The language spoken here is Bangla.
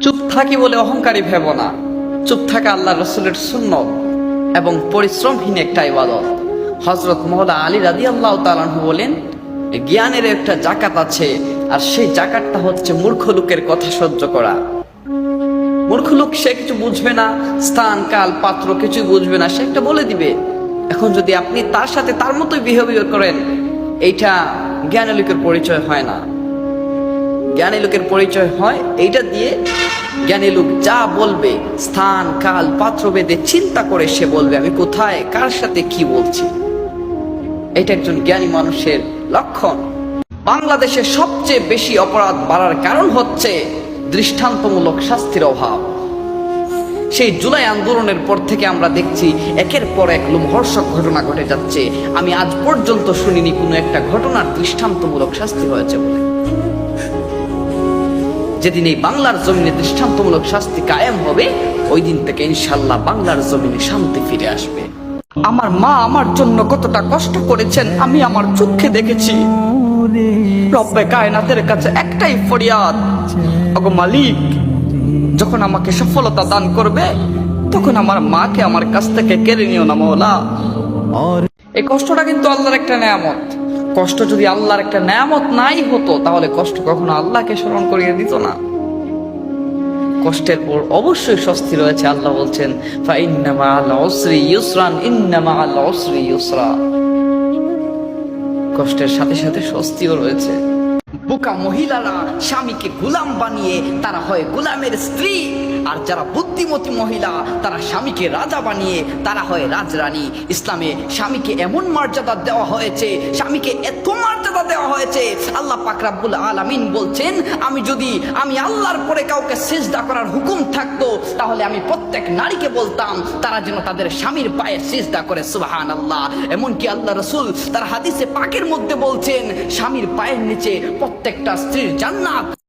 চুপ থাকি বলে অহংকারী ভেব না। চুপ থাকা আল্লাহ রসুলের সুন্নত এবং পরিশ্রমহীন একটা ইবাদত। হযরত মওলা আলী রাদিয়াল্লাহু তাআলা আনহু বলেন, জ্ঞানের একটা জাকাত আছে, আর সেই জাকাতটা হচ্ছে মূর্খ লোকের কথা সহ্য করা। মূর্খ লোক সে কিছু বুঝবে না, স্থান কাল পাত্র কিছু বুঝবে না, সে একটা বলে দিবে। এখন যদি আপনি তার সাথে তার মতোই বিহেভিয়ার করেন, এইটা জ্ঞানী লোকের পরিচয় হয় না। জ্ঞানী লোকের পরিচয় হয় এইটা দিয়ে, জ্ঞানী লোক যা বলবে স্থান কাল পাত্র ভেদে চিন্তা করে সে বলবে, আমি কোথায় কার সাথে কি বলছি। এটা একজন জ্ঞানী মানুষের লক্ষণ। বাংলাদেশে সবচেয়ে বেশি অপরাধ বাড়ার কারণ হচ্ছে দৃষ্টান্তমূলক শাস্তির অভাব। সেই জুলাই আন্দোলনের পর থেকে আমরা দেখছি একের পর এক লোমহর্ষক ঘটনা ঘটে যাচ্ছে। আমি আজ পর্যন্ত শুনিনি কোনো একটা ঘটনার দৃষ্টান্তমূলক শাস্তি হয়েছে বলে। যেদিন এই বাংলার জমিনে দৃষ্টান্তমূলক শাস্তি কায়েম হবে, ওই দিন থেকে ইনশাআল্লাহ বাংলার জমিনে শান্তি ফিরে আসবে। আমার মা আমার জন্য কতটা কষ্ট করেছেন আমি আমার চোখে দেখেছি। রব্বে কায়নাতের কাছে একটাই ফরিয়াদ, ওগো মালিক, যখন আমাকে সফলতা দান করবে তখন আমার মাকে আমার কাছ থেকে কেড়ে নিও না মওলা। এই কষ্টটা কিন্তু আল্লাহর একটা নেয়ামত। কষ্ট যদি আল্লাহর একটা নেয়ামত নাই হতো, তাহলে কষ্ট কখনো আল্লাহকে স্মরণ করিয়ে দিত না। কষ্টের পর অবশ্যই স্বস্তি রয়েছে। আল্লাহ বলছেন, ফাইন্না মাআল উসরি ইউসরান, ইন্না মাআল উসরি ইউসরা। কষ্টের সাথে সাথে স্বস্তিও রয়েছে। বোকা মহিলারা স্বামীকে গোলাম বানিয়ে তারা হয় গোলামের স্ত্রী, আর যারা বুদ্ধিমতী মহিলা তারা স্বামীকে রাজা বানিয়ে তারা হয় রাজরানী। ইসলামে স্বামীকে এমন মর্যাদা দেওয়া হয়েছে, স্বামীকে এত মর্যাদা দেওয়া হয়েছে, আল্লাহ পাক রব্বুল আলামিন বলছেন, আমি আল্লাহর পরে কাউকে সিজদা করার হুকুম থাকতো, তাহলে আমি প্রত্যেক নারীকে বলতাম তারা যেন তাদের স্বামীর পায়ে সিজদা করে। সুবহানাল্লাহ। এমনকি আল্লাহ রাসূল তার হাদিসে পাকের মধ্যে বলছেন, স্বামীর পায়ের নিচে প্রত্যেকটা স্ত্রীর জান্নাত।